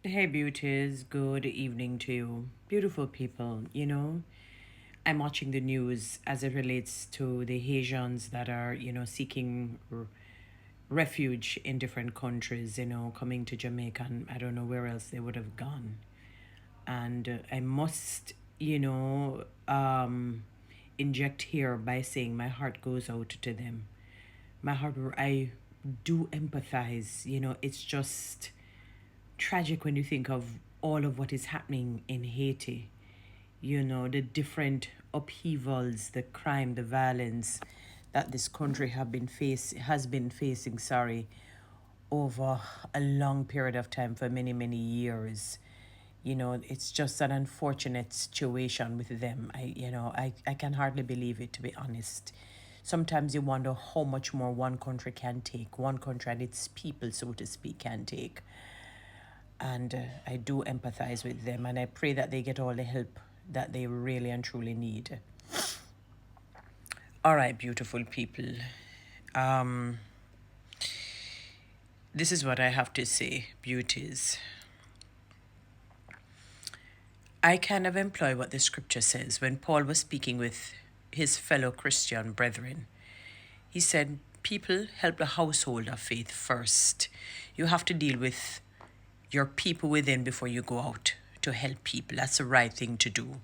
Hey, beauties. Good evening to you. Beautiful people. I'm watching the news as it relates to the Haitians that are, seeking refuge in different countries, coming to Jamaica, and I don't know where else they would have gone. And I must, inject here by saying my heart goes out to them. I do empathize. It's just tragic when you think of all of what is happening in Haiti. The different upheavals, the crime, the violence that this country has been facing, over a long period of time for many, many years. It's just an unfortunate situation with them. I can hardly believe it, to be honest. Sometimes you wonder how much more one country can take, one country and its people, so to speak, can take. And I do empathize with them, and I pray that they get all the help that they really and truly need. All right, beautiful people. Um, this is what I have to say, beauties. I kind of employ what the scripture says when Paul was speaking with his fellow Christian brethren. He said, people, help the household of faith first. You have to deal with your people within before you go out to help people. That's the right thing to do.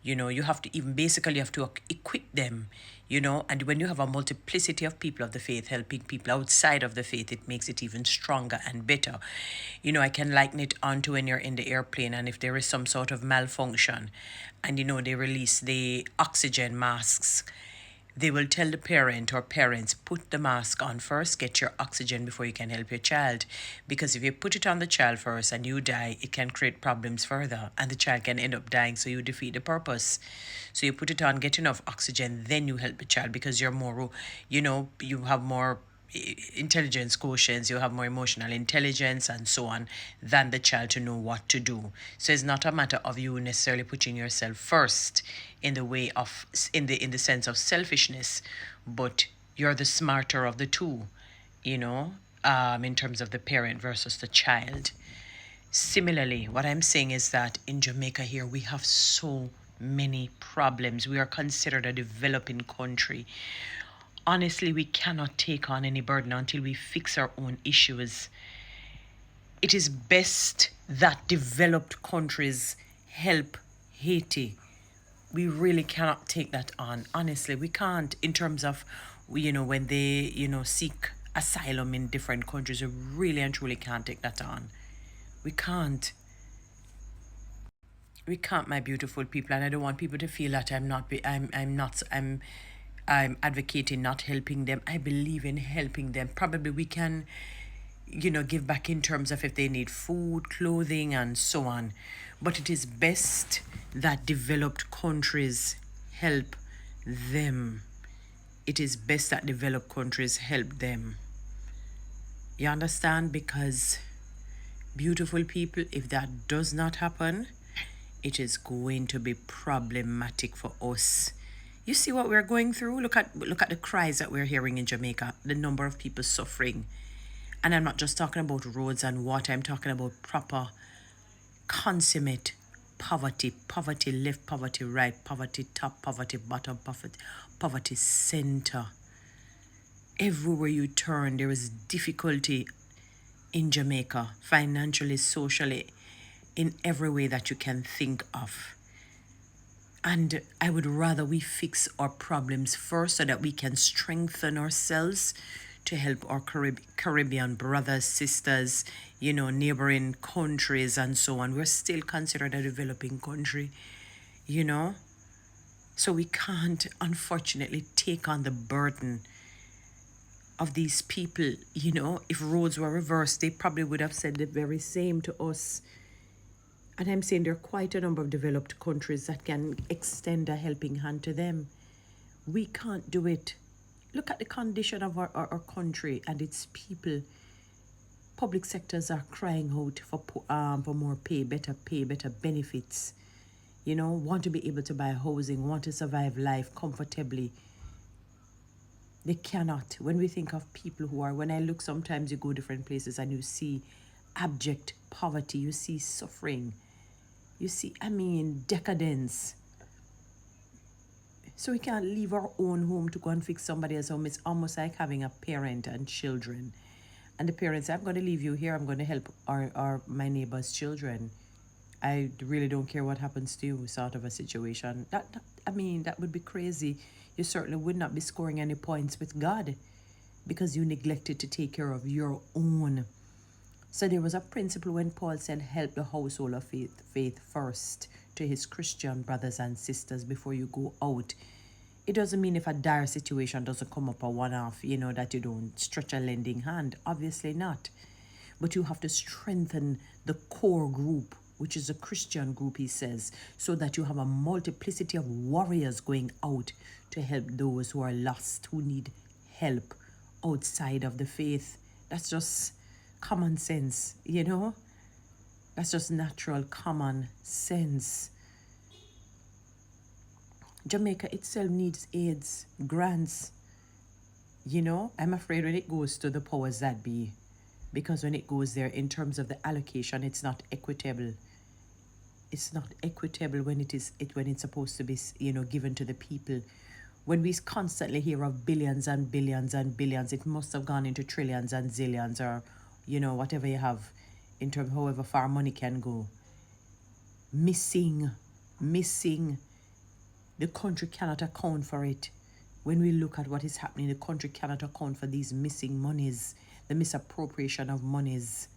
You have to even basically you have to equip them, and when you have a multiplicity of people of the faith helping people outside of the faith, it makes it even stronger and better. I can liken it onto when you're in the airplane and if there is some sort of malfunction and they release the oxygen masks. They will tell the parent or parents, put the mask on first, get your oxygen before you can help your child. Because if you put it on the child first and you die, it can create problems further and the child can end up dying, so you defeat the purpose. So you put it on, get enough oxygen, then you help the child because you're more, you have more intelligence quotients, you have more emotional intelligence and so on than the child to know what to do. So it's not a matter of you necessarily putting yourself first in the way of in the sense of selfishness, but you're the smarter of the two, in terms of the parent versus the child. Similarly, what I'm saying is that in Jamaica here we have so many problems. We are considered a developing country. Honestly, we cannot take on any burden until we fix our own issues. It is best that developed countries help Haiti. We really cannot take that on. Honestly, we can't, in terms of, when they, seek asylum in different countries. We really and truly can't take that on. We can't. We can't, my beautiful people, and I don't want people to feel that I'm advocating not helping them. I believe in helping them. Probably we can, give back in terms of if they need food, clothing, and so on. But it is best that developed countries help them. It is best that developed countries help them. You understand? Because, beautiful people, if that does not happen, it is going to be problematic for us. You see what we're going through? Look at the cries that we're hearing in Jamaica, the number of people suffering. And I'm not just talking about roads and water, I'm talking about proper, consummate poverty. Poverty left, poverty right, poverty top, poverty bottom, poverty center. Everywhere you turn, there is difficulty in Jamaica, financially, socially, in every way that you can think of. And I would rather we fix our problems first so that we can strengthen ourselves to help our Caribbean brothers, sisters, neighboring countries and so on. We're still considered a developing country, So we can't, unfortunately, take on the burden of these people. If roads were reversed, they probably would have said the very same to us. And I'm saying there are quite a number of developed countries that can extend a helping hand to them. We can't do it. Look at the condition of our country and its people. Public sectors are crying out for more pay, better benefits. Want to be able to buy housing, want to survive life comfortably. They cannot. When we think of people when I look, sometimes you go different places and you see abject poverty, you see suffering, you see, decadence. So we can't leave our own home to go and fix somebody else's home. It's almost like having a parent and children. And the parents say, I'm going to leave you here. I'm going to help my neighbor's children. I really don't care what happens to you, sort of a situation. That would be crazy. You certainly would not be scoring any points with God because you neglected to take care of your own. So there was a principle when Paul said, help the household of faith first to his Christian brothers and sisters before you go out. It doesn't mean if a dire situation doesn't come up a one-off, that you don't stretch a lending hand. Obviously not. But you have to strengthen the core group, which is a Christian group, he says, so that you have a multiplicity of warriors going out to help those who are lost, who need help outside of the faith. That's just common sense, That's just natural common sense. Jamaica itself needs aids, grants. I'm afraid when it goes to the powers that be, because when it goes there in terms of the allocation, it's not equitable. It's not equitable when it's supposed to be, given to the people. When we constantly hear of billions and billions and billions, it must have gone into trillions and zillions, or whatever you have in terms of however far money can go. Missing. The country cannot account for it. When we look at what is happening, the country cannot account for these missing monies, the misappropriation of monies.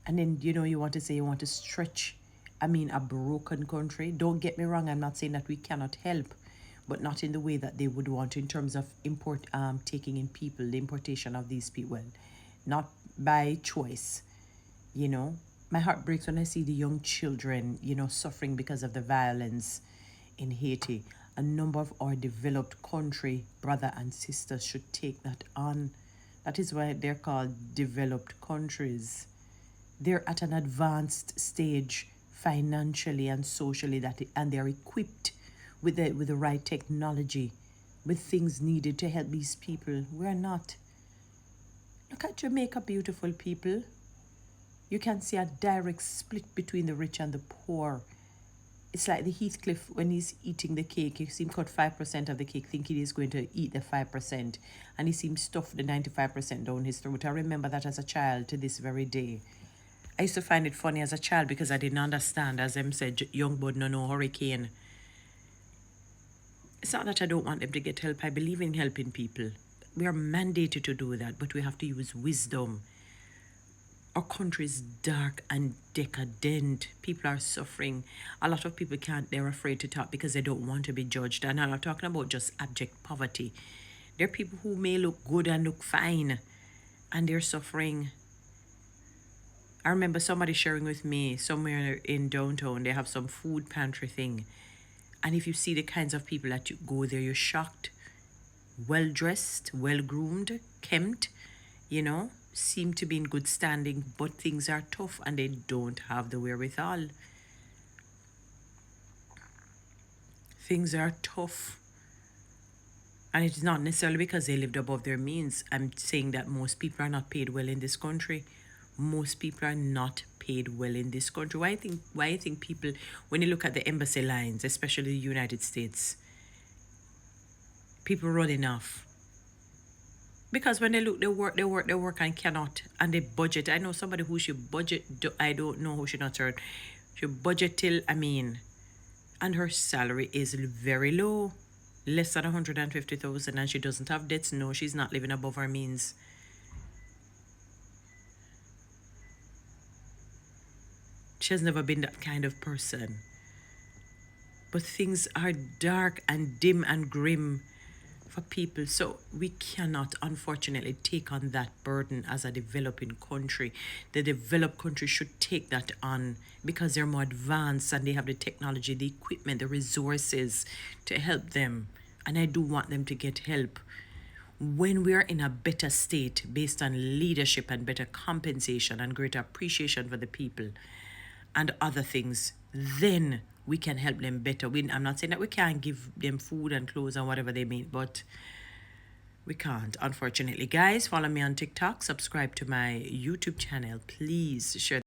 And then, you want to stretch, a broken country. Don't get me wrong, I'm not saying that we cannot help, but not in the way that they would want in terms of taking in people, the importation of these people. Well, not by choice, My heart breaks when I see the young children, suffering because of the violence in Haiti. A number of our developed country brother and sisters should take that on. That is why they're called developed countries. They're at an advanced stage financially and socially, and they're equipped with the right technology, with things needed to help these people. We're not. Look at Jamaica, beautiful people. You can see a direct split between the rich and the poor. It's like the Heathcliff when he's eating the cake. You see him cut 5% of the cake, thinking he's going to eat the 5%. And he seems stuff the 95% down his throat. I remember that as a child to this very day. I used to find it funny as a child because I didn't understand, as them said, young bud no hurricane. It's not that I don't want them to get help. I believe in helping people. We are mandated to do that, but we have to use wisdom. Our country is dark and decadent. People are suffering. A lot of people they're afraid to talk because they don't want to be judged. And I'm not talking about just abject poverty. There are people who may look good and look fine, and they're suffering. I remember somebody sharing with me somewhere in downtown, they have some food pantry thing. And if you see the kinds of people that you go there, you're shocked. Well-dressed, well-groomed, kempt, seem to be in good standing, but things are tough and they don't have the wherewithal. Things are tough. And it's not necessarily because they lived above their means. I'm saying that most people are not paid well in this country. Most people are not paid well in this country. Why I think people, when you look at the embassy lines, especially the United States, people running off. Because when they look, they work and cannot. And they budget. I know somebody who should budget, I don't know who should not earn. Should budget till, and her salary is very low. Less than 150,000, and she doesn't have debts. No, she's not living above her means. She has never been that kind of person. But things are dark and dim and grim for people. So we cannot, unfortunately, take on that burden as a developing country. The developed country should take that on because they're more advanced and they have the technology, the equipment, the resources to help them. And I do want them to get help. When we're in a better state based on leadership and better compensation and greater appreciation for the people and other things, then we can help them better. I'm not saying that we can't give them food and clothes and whatever they need, but We can't, unfortunately. Guys, follow me on TikTok, subscribe to my YouTube channel. Please share